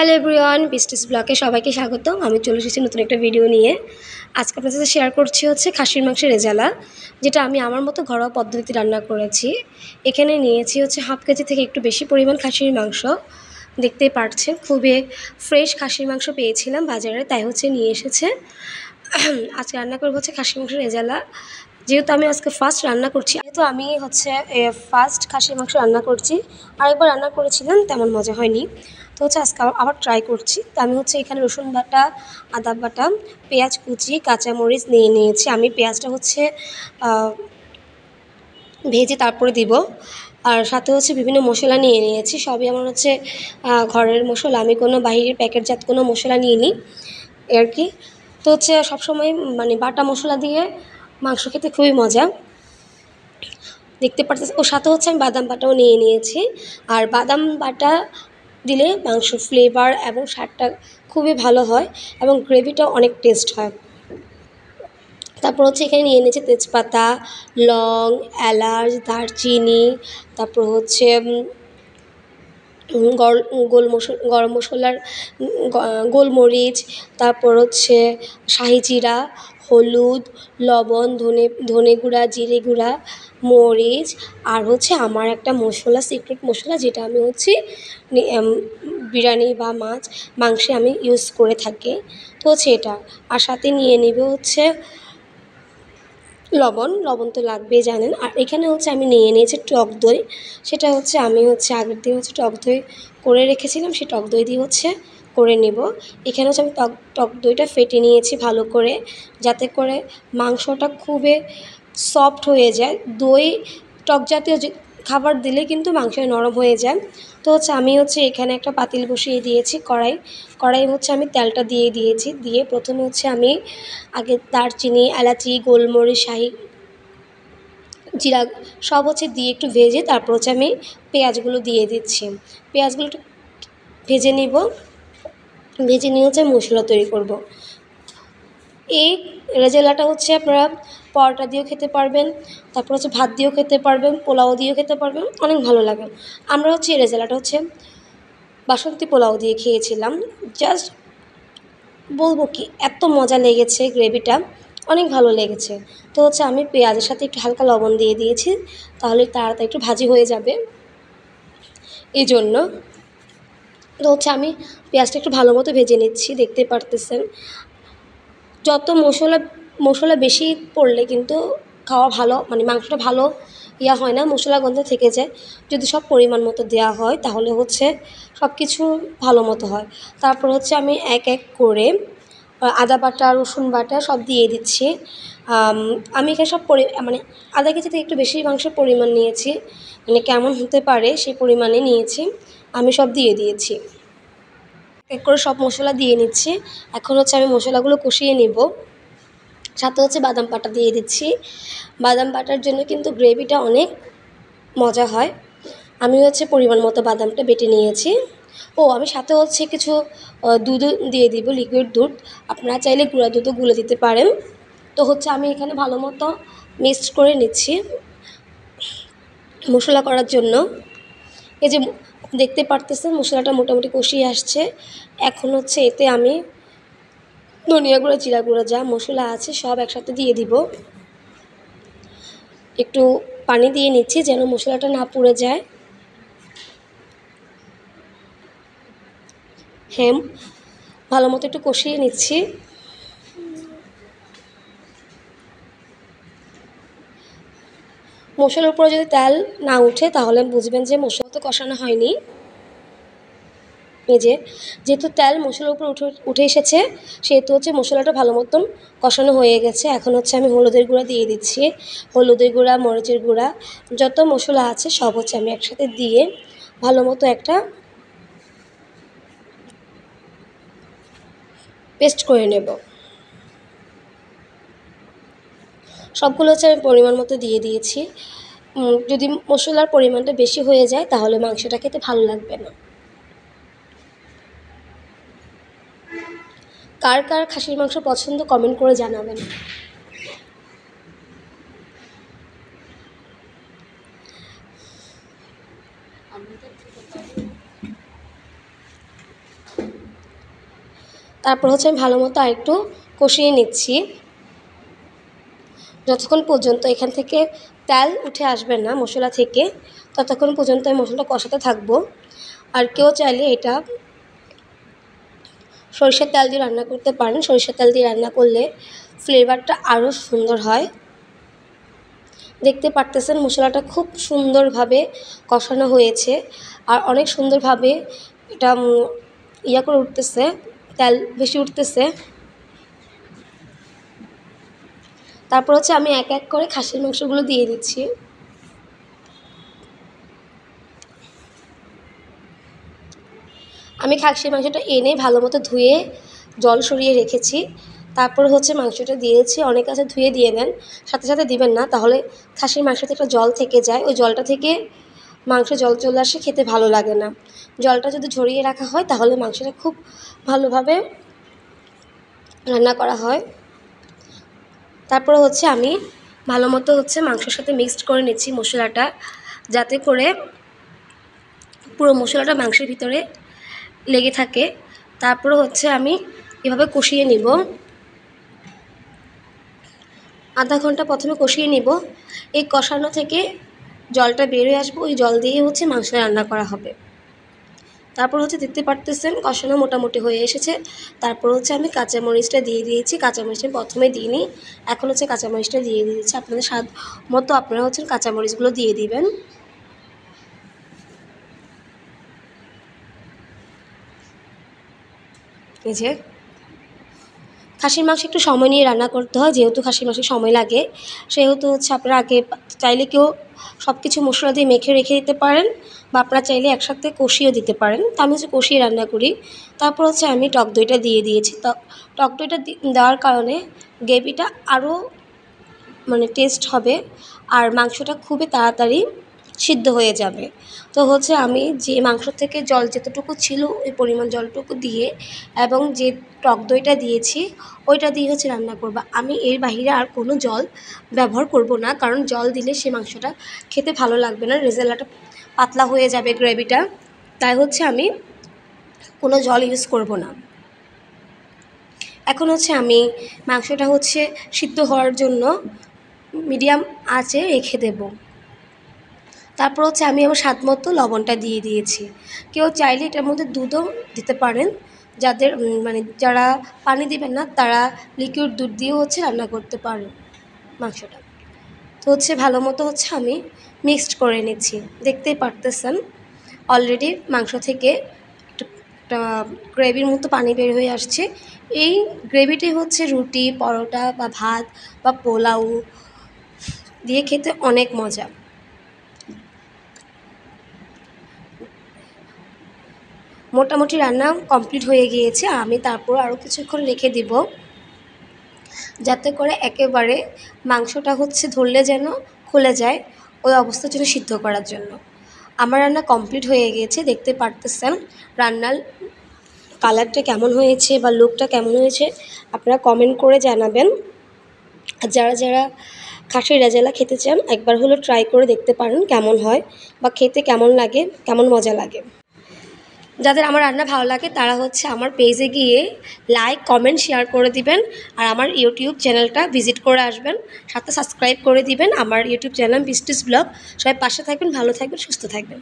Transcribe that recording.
Hello everyone, বিস্টিস ব্লগে সবাইকে স্বাগতম। আমি চলে এসেছি নতুন একটা ভিডিও নিয়ে। আজকে আপনাদের সাথে শেয়ার করছি খাসির মাংসের রেজালা, যেটা আমি আমার মতো ঘরোয়া পদ্ধতিতে রান্না করেছি। এখানে নিয়েছি হাফ কেজি থেকে একটু বেশি পরিমাণ খাসির মাংস। দেখতেই পাচ্ছেন খুবই ফ্রেশ খাসির মাংস পেয়েছিলাম বাজারে, তাই নিয়ে এসেছে। আজকে রান্না করবো খাসির মাংসের রেজালা। যেহেতু আমি আজকে ফার্স্ট রান্না করছি, আমি ফার্স্ট খাসির মাংস রান্না করছি। আরেকবার রান্না করেছিলাম, তেমন মজা হয়নি। তো আজকে আবার ট্রাই করছি। তো আমি এখানে রসুন বাটা, আদা বাটা, পেঁয়াজ কুচি, কাঁচামরিচ নিয়েছি। আমি পেঁয়াজটা ভেজে তারপরে দিব। আর সাথে বিভিন্ন মশলা নিয়েছি। সবই আমার ঘরের মশলা। আমি কোনো বাইরের প্যাকেটজাত কোনো মশলা নিইনি আর কি। তো সবসময় বাটা মশলা দিয়ে মাংস খেতে খুবই মজা। দেখতে পারতেছি। ওর সাথে আমি বাদাম বাটাও নিয়েছি। আর বাদাম বাটা দিলে মাংস ফ্লেভার এবং স্বাদটা খুবই ভালো হয় এবং গ্রেভিটাও অনেক টেস্ট হয়। তারপর এখানে নিয়ে নিয়েছি তেজপাতা, লং, এলাচ, দারচিনি, তারপর গরম মশলার গোলমরিচ, তারপর শাহি জিরা, হলুদ, লবণ, ধনে গুঁড়া, জিরে গুঁড়া, মরিচ। আর আমার একটা মশলা, সিক্রেট মশলা, যেটা আমি বিরিয়ানি বা মাংসে আমি ইউজ করে থাকি। তো এটা। আর সাথে নিয়ে নেবে লবণ তো লাগবেই জানেন। আর এখানে আমি নিয়ে নিয়েছি টক দই। সেটা আমি আগের দিন টক দই করে রেখেছিলাম। সেই টক দই দিয়ে করে নেব। এখানে আমি টক দইটা ফেটে নিয়েছি ভালো করে, যাতে করে মাংসটা খুবই সফট হয়ে যায়। দই টক জাতীয় খাবার দিলে কিন্তু মাংস নরম হয়ে যায়। তো আমি এখানে একটা পাতিল বসিয়ে দিয়েছি, কড়াই আমি তেলটা দিয়ে দিয়েছি। দিয়ে প্রথমে আমি আগে দারচিনি, এলাচি, গোলমরিচ, শাহি জিরা সব দিয়ে একটু ভেজে তারপর আমি পেঁয়াজগুলো দিয়ে দিচ্ছি। পেঁয়াজগুলো একটু ভেজে নিব। ভেজে নিয়ে মশলা তৈরি করব। এই রেজালাটা আপনারা পরোটা দিয়েও খেতে পারবেন, তারপর ভাত দিয়েও খেতে পারবেন, পোলাও দিয়েও খেতে পারবেন, অনেক ভালো লাগে। আমরা এই রেজালাটা বাসন্তী পোলাও দিয়ে খেয়েছিলাম। জাস্ট বলবো কি, এত মজা লেগেছে, গ্রেভিটা অনেক ভালো লেগেছে। তো আমি পেঁয়াজের সাথে একটু হালকা লবণ দিয়ে দিয়েছি, তাহলে তাড়াতাড়ি একটু ভাজি হয়ে যাবে এই জন্য। তো আমি পেঁয়াজটা একটু ভালো মতো ভেজে নিচ্ছি, দেখতে পারতেছেন। যত মশলা বেশি পড়লে কিন্তু খাওয়া ভালো, মাংসটা ভালো হয় না, মশলা গন্ধ থেকে যায়। যদি সব পরিমাণ মতো দেওয়া হয় তাহলে সব কিছু ভালো মতো হয়। তারপর আমি এক এক করে আদা বাটা, রসুন বাটা সব দিয়ে দিচ্ছি। আমি এখানে সব আধা কেজি থেকে একটু বেশি মাংসের পরিমাণ নিয়েছি, কেমন হতে পারে সেই পরিমাণে নিয়েছি। আমি সব দিয়ে দিয়েছি, এক করে সব মশলা দিয়ে নিচ্ছি। এখন আমি মশলাগুলো কষিয়ে নেব। সাথে বাদাম বাটা দিয়ে দিচ্ছি। বাদাম বাটার জন্য কিন্তু গ্রেভিটা অনেক মজা হয়। আমি পরিমাণ মতো বাদামটা বেটে নিয়েছি। আমি সাথে কিছু দুধও দিয়ে দিব, লিকুইড দুধ। আপনারা চাইলে গুঁড়া দুধও গুলে দিতে পারেন। তো আমি এখানে ভালো মতো মিক্সড করে নিচ্ছি মশলা করার জন্য। এই যে দেখতে পারতেছেন মশলাটা মোটামুটি কষিয়ে আসছে। এখন এতে আমি ধনিয়া গুঁড়া, জিরা গুঁড়া, যা মশলা আছে সব একসাথে দিয়ে দিব। একটু পানি দিয়ে নিচ্ছি যেন মশলাটা না পুড়ে যায়। হ্যাঁ, ভালো মতো একটু কষিয়ে নিচ্ছি। মশলার উপরে যদি তেল না উঠে তাহলে বুঝবেন যে মশলা তো কষানো হয়নি। এই যেহেতু তেল মশলার উপর উঠে এসেছে, সেহেতু মশলাটা ভালো মতন কষানো হয়ে গেছে। এখন আমি হলুদের গুঁড়া দিয়ে দিচ্ছি। হলুদের গুঁড়া, মরিচের গুঁড়া, যত মশলা আছে সব আমি একসাথে দিয়ে ভালো মতো একটা পেস্ট করে নেব। সবগুলো আমি পরিমাণ মতো দিয়ে দিয়েছি। যদি মশলার পরিমাণটা বেশি হয়ে যায় তাহলে মাংসটা খেতে ভালো লাগবে না। কার কার খাসির মাংস পছন্দ কমেন্ট করে জানাবেন। তারপর হচ্ছে আমি ভালো মতো আরেকটু কষিয়ে নিচ্ছি যতক্ষণ পর্যন্ত এখান থেকে তেল উঠে আসবে না মশলা থেকে, ততক্ষণ পর্যন্ত আমি মশলাটা কষাতে থাকবো। আর কেউ চাইলে এটা সরিষার তেল দিয়ে রান্না করতে পারেন। সরিষার তেল দিয়ে রান্না করলে ফ্লেভারটা আরও সুন্দর হয়। দেখতে পারতেছেন মশলাটা খুব সুন্দরভাবে কষানো হয়েছে আর অনেক সুন্দরভাবে এটা ইয়া করে উঠতেছে, তেল বেশি উঠতেছে। তারপর হচ্ছে আমি এক এক করে খাসির মাংসগুলো দিয়ে দিচ্ছি। আমি খাসির মাংসটা এনে ভালো মতো ধুয়ে জল সরিয়ে রেখেছি। তারপর হচ্ছে মাংসটা দিয়েছি। অনেকে আছে ধুয়ে দিয়ে দেন, সাথে সাথে দিবেন না, তাহলে খাসির মাংসতে একটা জল থেকে যায়, ওই জলটা থেকে মাংসে জল চলে আসে, খেতে ভালো লাগে না। জলটা যদি ঝরিয়ে রাখা হয় তাহলে মাংসটা খুব ভালোভাবে রান্না করা হয়। তারপরে হচ্ছে আমি ভালো মতো হচ্ছে মাংসের সাথে মিক্সড করে নিচ্ছি মশলাটা, যাতে করে পুরো মশলাটা মাংসের ভিতরে লেগে থাকে। তারপরে হচ্ছে আমি এভাবে কষিয়ে নিব, আধা ঘন্টা প্রথমে কষিয়ে নিব। এই কষানো থেকে জলটা বেরিয়ে আসবে, ওই জল দিয়ে হচ্ছে মাংস রান্না করা হবে। তারপর হচ্ছে দেখতে পারতেছেন কষানো মোটামুটি হয়ে এসেছে। তারপর হচ্ছে আমি কাঁচামরিচটা দিয়ে দিয়েছি। কাঁচামরিচটা প্রথমে দিইনি, এখন হচ্ছে কাঁচামরিচটা দিয়ে দিয়েছি। আপনাদের স্বাদ মতো আপনারা হচ্ছে কাঁচামরিচগুলো দিয়ে দিবেন। এই যে খাসির মাংস একটু সময় নিয়ে রান্না করতে হয়, যেহেতু খাসির মাংসে সময় লাগে, সেহেতু হচ্ছে আপনারা আগে চাইলে কেউ সব কিছু মশলা দিয়ে মেখে রেখে দিতে পারেন, বা আপনারা চাইলে একসাথে কষিয়েও দিতে পারেন। তো আমি হচ্ছে কষিয়ে রান্না করি। তারপর হচ্ছে আমি টক দইটা দিয়ে দিয়েছি। টক দইটা দেওয়ার কারণে গ্রেভিটা আরও টেস্ট হবে আর মাংসটা খুবই তাড়াতাড়ি সিদ্ধ হয়ে যাবে। তো হচ্ছে আমি যে মাংস থেকে জল যতটুকু ছিল ওই পরিমাণ জলটুকু দিয়ে এবং যে টক দইটা দিয়েছি ওইটা দিয়ে হচ্ছে রান্না করব। আমি এর বাইরে আর কোনো জল ব্যবহার করব না, কারণ জল দিলে সে মাংসটা খেতে ভালো লাগবে না, রেজালাটা পাতলা হয়ে যাবে গ্রেভিটা। তাই হচ্ছে আমি কোনো জল ইউজ করব না। এখন হচ্ছে আমি মাংসটা হচ্ছে সিদ্ধ হওয়ার জন্য মিডিয়াম আঁচে রেখে দেব। তারপর হচ্ছে আমি আমার স্বাদ মতো লবণটা দিয়ে দিয়েছি। কেউ চাইলে এটার মধ্যে দুধও দিতে পারেন, যাদের যারা পানি দিবেন না তারা লিকুইড দুধ দিয়েও হচ্ছে রান্না করতে পারেন মাংসটা। তো হচ্ছে ভালো মতো হচ্ছে আমি মিক্সড করে নিচ্ছি। দেখতেই পারতেছেন অলরেডি মাংস থেকে একটা গ্রেভির মতো পানি বের হয়ে আসছে। এই গ্রেভিটাই হচ্ছে রুটি, পরোটা বা ভাত বা পোলাও দিয়ে খেতে অনেক মজা। মোটামুটি রান্না কমপ্লিট হয়ে গিয়েছে। আমি তারপর আরও কিছুক্ষণ রেখে দিব, যাতে করে একেবারে মাংসটা হচ্ছে ধরলে যেন খুলে যায়, ওই অবস্থার জন্য সিদ্ধ করার জন্য। আমার রান্না কমপ্লিট হয়ে গিয়েছে। দেখতে পারতেছেন রান্নার কালারটা কেমন হয়েছে বা লুকটা কেমন হয়েছে আপনারা কমেন্ট করে জানাবেন। আর যারা যারা খাসির রেজালা খেতে চান একবার হলো ট্রাই করে দেখতে পারেন কেমন হয় বা খেতে কেমন লাগে, কেমন মজা লাগে। যাদের আমার রান্না ভালো লাগে তারা হচ্ছে আমার পেজে গিয়ে লাইক, কমেন্ট, শেয়ার করে দিবেন। আর আমার ইউটিউব চ্যানেলটা ভিজিট করে আসবেন, সাথে সাবস্ক্রাইব করে দিবেন আমার ইউটিউব চ্যানেল বৃষ্টিস ব্লগ। সবাই পাশে থাকবেন, ভালো থাকবেন, সুস্থ থাকবেন।